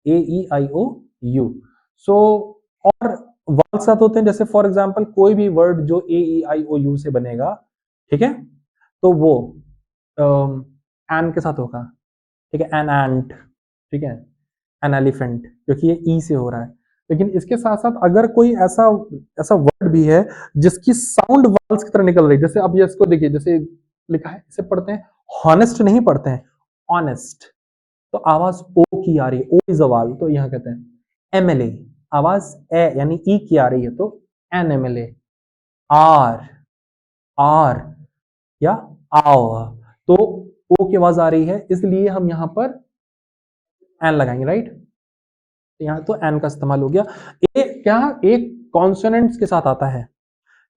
ए ई आई ओ यू। सो और वाल्स साथ होते हैं, जैसे फॉर एग्जांपल कोई भी वर्ड जो ए ई आई ओ यू से बनेगा, ठीक है, तो वो एन के साथ होगा, ठीक है। एन एंट, ठीक है, एन एलिफेंट, क्योंकि ये ई से हो रहा है। लेकिन इसके साथ साथ अगर कोई ऐसा ऐसा वर्ड भी है जिसकी साउंड वाल्स की तरह निकल रही है, जैसे अब ये इसको देखिए, जैसे लिखा है, इसे पढ़ते हैं हॉनेस्ट, नहीं पढ़ते हैं ऑनेस्ट, तो आवाज ओ की आ रही है, ओ इज अ वाल, तो यहां कहते हैं एमएलए, आवाज ए यानी ई की आ रही है, तो एन एमएलए। आर, आर या आओ, तो ओ की आवाज आ रही है, इसलिए हम यहां पर एन लगाएंगे, राइट। यहाँ तो एन का इस्तेमाल हो गया। ए क्या, एक कॉन्सोनेंट्स के साथ आता है,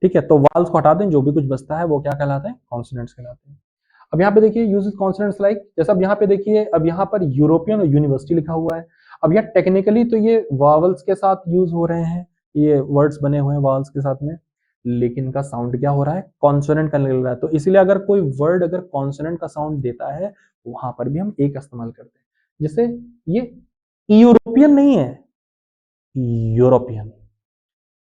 ठीक है। तो वाल्स को हटा दें, जो भी कुछ बचता है वो क्या कहलाते हैं, कॉन्सोनेंट्स कहलाते हैं। अब यहाँ पे देखिए, यूजेस कॉन्सोनेंट्स लाइक, जैसे अब यहाँ पे देखिए, अब यहाँ पर यूरोपियन और यूनिवर्सिटी लिखा हुआ है। अब यहाँ टेक्निकली तो ये वावल्स के साथ यूज हो रहे हैं, ये वर्ड्स बने हुए हैं वावल्स के साथ में, लेकिन इनका साउंड क्या हो रहा है, कॉन्सोनेंट का निकल रहा है। तो इसलिए अगर कोई वर्ड अगर कॉन्सोनेंट का साउंड देता है, वहां पर भी हम ए का इस्तेमाल करते हैं। जैसे ये यूरोपियन नहीं है, यूरोपियन,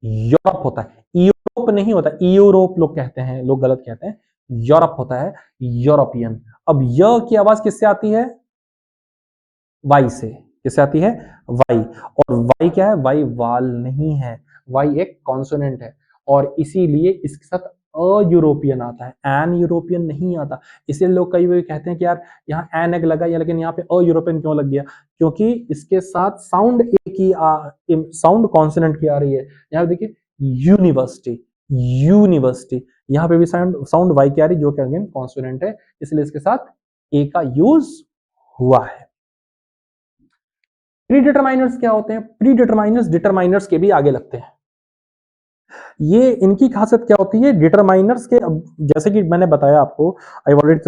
यूरोप होता है, यूरोप नहीं होता, यूरोप लोग कहते हैं, लोग गलत कहते हैं, यूरोप होता है, यूरोपियन। अब य की आवाज किससे आती है, वाई से, किससे आती है, वाई। और वाई क्या है, वाई वाल नहीं है, वाई एक कॉन्सोनेंट है, और इसीलिए इसके साथ अ यूरोपियन आता है, एन यूरोपियन नहीं आता। इसलिए लोग कई बार कहते हैं कि यार यहाँ एन एक लगा, या लेकिन यहाँ पे अ यूरोपियन क्यों लग गया, क्योंकि इसके साथ साउंड ए की साउंड कॉन्सोनेंट की आ रही है। यहाँ देखिए, यूनिवर्सिटी, यूनिवर्सिटी, यहाँ पे भी साउंड साउंड वाई की आ रही, जो कि अगेन कॉन्सोनेंट है, इसलिए इसके साथ ए का यूज हुआ है। प्री डिटरमाइनर्स क्या होते हैं? प्री डिटरमाइनर्स डिटरमाइनर्स के भी आगे लगते हैं। ये इनकी खासियत क्या होती है? डिटरमाइनर्स के, जैसे कि मैंने बताया आपको, I already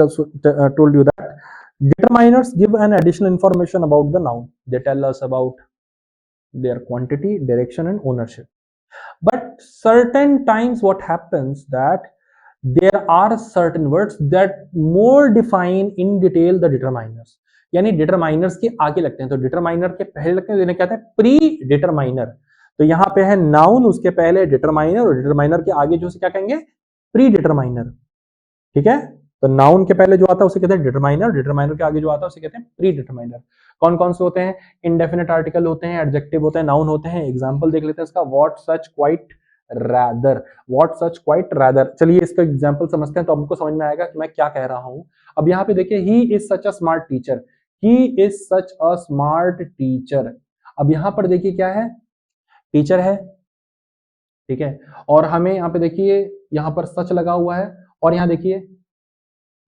told you that determiners give an additional information about the noun. They tell us about their quantity, direction and ownership. But certain times what happens that there are certain words that more define in detail the determiners. यानी determiners के आगे लगते हैं, तो determiner के पहले लगते हैं, जिन्हें कहते हैं प्री डिटरमाइनर। तो यहां पे है नाउन, उसके पहले डिटरमाइनर, और डिटरमाइनर के आगे जो क्या कहेंगे? Pre determiner. ठीक है, तो नाउन के पहले जो आता है उसे कहते हैं डिटरमाइनर, डिटरमाइनर के आगे जो आता है उसे कहते हैं प्री डिटरमाइनर। कौन कौन से होते हैं? इंडेफिनिट आर्टिकल होते हैं, एडजेक्टिव होते हैं, नाउन होते हैं। एग्जांपल देख लेते हैं इसका, what such quite rather, what such quite rather. चलिए इसका एग्जांपल समझते हैं तो आपको समझ में आएगा कि मैं क्या कह रहा हूं। अब यहाँ पे देखिए, he is such a smart teacher, he is such a smart teacher. अब यहां पर देखिए क्या है? टीचर है, ठीक है, और हमें यहाँ पे देखिए यहाँ पर सच लगा हुआ है, और यहाँ देखिए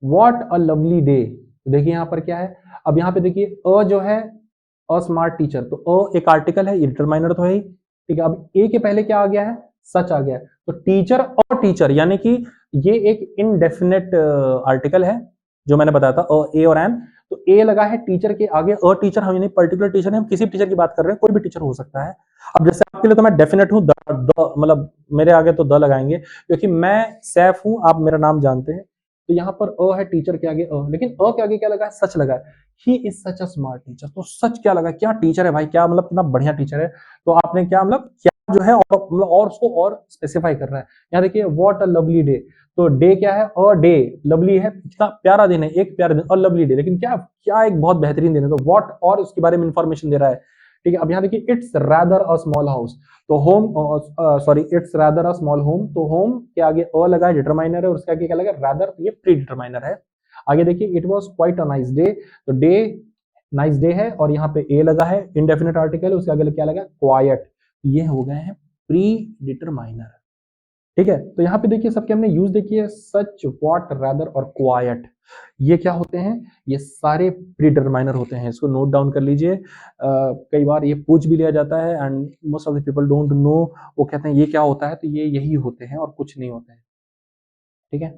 व्हाट अ लवली डे। देखिए यहाँ पर क्या है? अब यहाँ पे देखिए अ जो है, अ स्मार्ट टीचर, तो अ एक आर्टिकल है, ये डिटरमाइनर तो है ही, ठीक है। अब ए के पहले क्या आ गया है? सच आ गया है। तो टीचर और टीचर, यानी कि ये एक इनडेफिनेट आर्टिकल है, जो मैंने बताया था अ, ए और एन। तो ए लगा है टीचर के आगे, अ टीचर, हम नहीं पर्टिकुलर टीचर है, हम किसी टीचर की बात कर रहे हैं, कोई भी टीचर हो सकता है। अब जैसे आपके लिए तो मैं डेफिनेट हूं, मतलब मेरे आगे तो द लगाएंगे, क्योंकि मैं सैफ हूं, आप मेरा नाम जानते हैं। तो यहाँ पर अ है टीचर के आगे अ, लेकिन अ के आगे क्या लगा है? सच लगा है। He is such a smart teacher. तो सच क्या लगा? क्या टीचर है भाई, क्या मतलब कितना बढ़िया टीचर है। तो आपने क्या मतलब क्या जो है, और मतलब और उसको और स्पेसिफाई कर रहा है। यहाँ देखिए व्हाट अ लवली डे, तो डे क्या है? अ डे, लवली है, कितना प्यारा दिन है, एक प्यारा दिन, और लवली डे, लेकिन क्या क्या एक बहुत बेहतरीन दिन है। तो व्हाट और उसके बारे में इंफॉर्मेशन दे रहा है, ठीक है। अब यहाँ देखिए it's rather a small house, तो home, sorry, it's rather a small home, तो होम के आगे अ लगा है, डिटरमाइनर है, और उसके आगे क्या लगा? रादर, तो ये प्री डिटरमाइनर है। आगे देखिए it was quite a nice day, तो डे नाइस डे है, और यहाँ पे ए लगा है, इंडेफिनिट आर्टिकल, उसके आगे क्या लगा? क्वाइट। ये हो गए हैं प्री डिटरमाइनर, ठीक है। तो यहाँ पे देखिए सबके हमने यूज देखिए, सच, व्हाट, रादर और क्वाइट। ये क्या होते हैं? ये सारे प्री डिटरमाइनर होते हैं, इसको नोट डाउन कर लीजिए। कई बार ये पूछ भी लिया जाता है, and most of the people don't know, वो कहते हैं ये क्या होता है, तो ये यही होते हैं और कुछ नहीं होते हैं, ठीक है।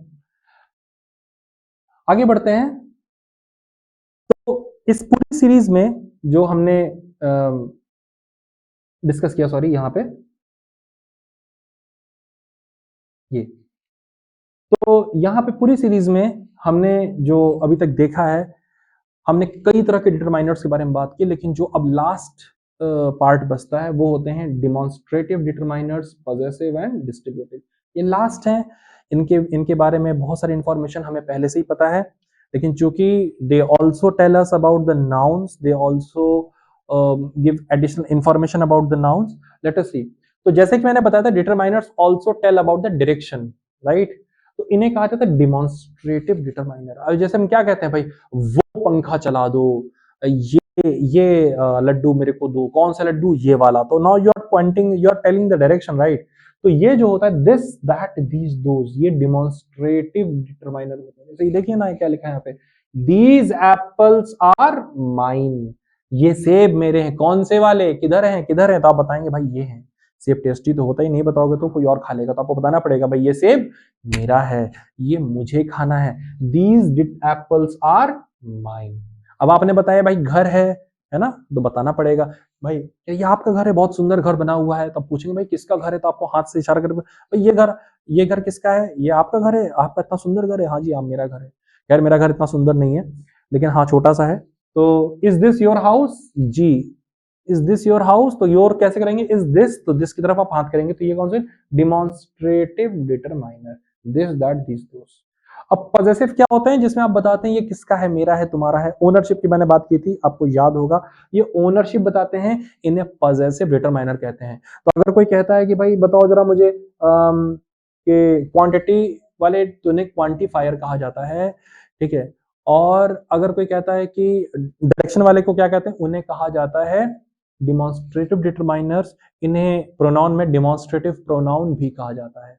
आगे बढ़ते हैं। तो इस पूरी सीरीज में जो हमने डिस्कस किया, सॉरी, यहाँ पे ये, तो यहाँ पे पूरी सीरीज में हमने जो अभी तक देखा है, हमने कई तरह के डिटरमाइनर्स के बारे में बात की, लेकिन जो अब लास्ट पार्ट बचता है वो होते हैं demonstrative determiners, possessive and distributive. ये लास्ट हैं। इनके इनके बारे में बहुत सारी इंफॉर्मेशन हमें पहले से ही पता है, लेकिन चूंकि they also tell us about the nouns, they also give additional information about the nouns. Let us see. तो जैसे कि मैंने बताया था, determiners also tell about the direction, right. तो इन्हें कहा जाता है डिमॉन्स्ट्रेटिव डिटरमाइनर। अब जैसे हम क्या कहते हैं भाई, वो पंखा चला दो, ये लड्डू मेरे को दो, कौन सा लड्डू? ये वाला। तो now you are pointing, you are telling the direction, right. तो ये जो होता है दिस, दैट, दीज, दोज, ये डिमॉन्स्ट्रेटिव डिटरमाइनर होता है। जैसे ये देखिए ना, क्या लिखा है यहाँ पे, दीज एप्पल्स आर माइन, ये सेब मेरे हैं। कौन से वाले? किधर हैं, किधर हैं? तो आप बताएंगे भाई ये हैं। सेब टेस्टी तो होता ही, नहीं बताओगे तो कोई और खा लेगा, तो आपको बताना पड़ेगा भाई ये सेब मेरा है, ये मुझे खाना है। These apples are mine. अब आपने बताया भाई घर है ना, तो बताना पड़ेगा भाई ये आपका घर है, बहुत सुंदर घर बना हुआ है। तो पूछेंगे भाई किसका घर है, तो आपको हाथ से इशारा करके भाई ये घर किसका है? ये आपका घर है, आपका इतना सुंदर घर है। हाँ जी, आप, मेरा घर है। खैर मेरा घर इतना सुंदर नहीं है, लेकिन हाँ छोटा सा है। तो इज दिस योर हाउस? जी। Is this your house? तो योर कैसे करेंगे? इज दिस, तो दिस की तरफ आप हाथ करेंगे, तो ये कौन से? Demonstrative determiner, this, that, this, those. अब पॉजेसिव क्या होते हैं? जिसमें आप बताते हैं ये किसका है, मेरा है, तुम्हारा है। ओनरशिप की मैंने बात की थी, आपको याद होगा, ये ओनरशिप बताते हैं, इन्हें पॉजेसिव डिटरमाइनर कहते हैं। तो अगर कोई कहता है कि भाई बताओ जरा मुझे कि क्वांटिटी वाले, तो इन्हें क्वांटिफायर कहा जाता है, ठीक है। और अगर कोई कहता है कि डायरेक्शन वाले को क्या कहते हैं, उन्हें कहा जाता है डिमॉन्स्ट्रेटिव डिटरमाइनर्स। इन्हें प्रोनाउन में डिमॉन्स्ट्रेटिव प्रोनाउन भी कहा जाता है,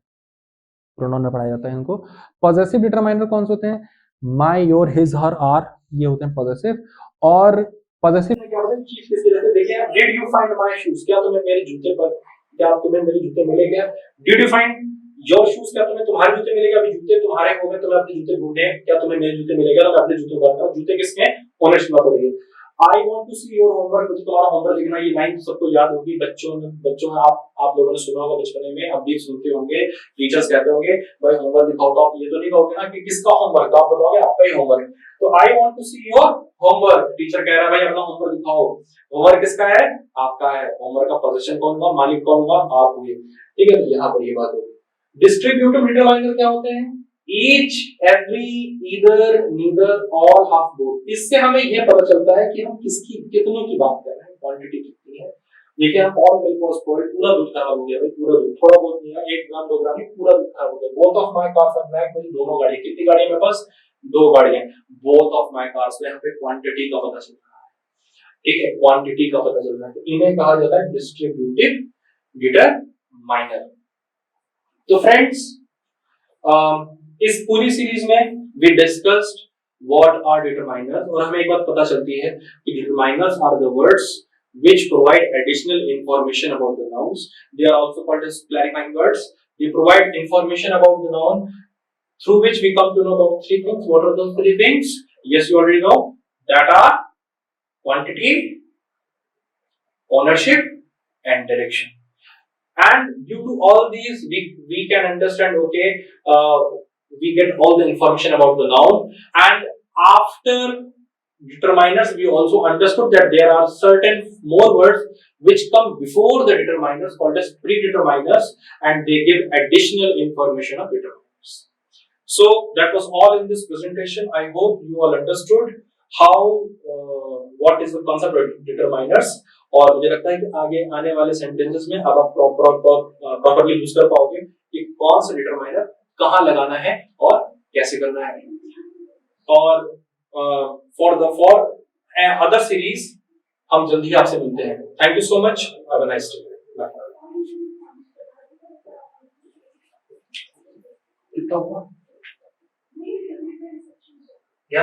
प्रोनाउन में पढ़ाया जाता है इनको। पॉजेसिव डिटरमाइनर कौन से होते हैं? माई, योर, हिज, हर, आर, ये होते हैं पॉजेसिव। और possessive क्या होता है चीज किसके जैसे देखिए did you find my shoes क्या तुम्हें मेरे जूते पर क्या तुम्हें मेरे जूते मिले क्या did you find your shoes क्या तुम्हें तुम्हारे जूते मिलेगा अभी जूते तुम्हारे हो गए तुम्हें अपने जूते ढूंढने हैं क्या तुम्हें मेरे जूते मिलेगा तो मैं अपने जूते उतारता हूं जूते किसके हैं ओनर्स में पड़ेगी I want to see your homework मुझे तुम्हारा होमवर्क लिखना ये लाइन सबको याद होगी बच्चों में आप लोगों ने सुना होगा बचपन में अब भी सुनते होंगे टीचर्स कहते होंगे भाई होमवर्क दिखाओ तो आप ये तो नहीं कहोगे ना कि किसका होमवर्क तो आप बताओगे आपका ही होमवर्क तो I want to see your homework teacher कह रहा है भाई अपना होमवर्क दिखाओ होमवर्क किसका है आपका है होमवर्क का पोजीशन कौन होगा मालिक कौन होगा आप हुए ठीक है तो यहाँ पर ये बात होगी डिस्ट्रीब्यूटिव डिटरमाइनर क्या होते हैं each every either neither all half both इससे हमें यह पता चलता है कि हम किसकी कितनों की बात कर रहे हैं क्वांटिटी कितनी है देखिए हम ऑल मिल्क वाज स्पॉइल्ड पूरा दूध खराब हो गया भाई पूरा दूध थोड़ा बहुत नहीं है 1 ग्राम 2 ग्राम नहीं पूरा दूध खराब हो गया both of my cars are black मेरी दोनों गाड़ी कितनी गाड़ी है मेरे पास 2 गाड़ियां बोथ ऑफ माय कार्स में यहाँ पे क्वांटिटी का पता चल रहा है ठीक है क्वांटिटी का पता चल रहा है तो इन्हें कहा जाता है डिस्ट्रीब्यूटिव डिटरमाइनर तो फ्रेंड्स इस पूरी सीरीज में we discussed what are determiners और हमें एक बात पता चलती है कि determiners are the words which provide additional information about the nouns. They are also called as clarifying words. They provide information about the noun through which we come to know about 3 things. What are those 3 things? Yes, you already know. That are quantity, ownership, and direction. And due to all these, we can understand, okay, we get all the information about the noun. And after determiners, we also understood that there are certain more words which come before the determiners called as predeterminers and they give additional information of determiners. So that was all in this presentation. I hope you all understood how what is the concept of determiners और मुझे लगता है कि आगे आने वाले sentences में अब आप प्रॉपरली यूज कर पाओगे कि कौन सा डिटरमाइनर कहाँ लगाना है और कैसे करना है और फॉर अदर सीरीज हम जल्दी ही आपसे मिलते हैं thank you so much have a nice day कितना हुआ क्या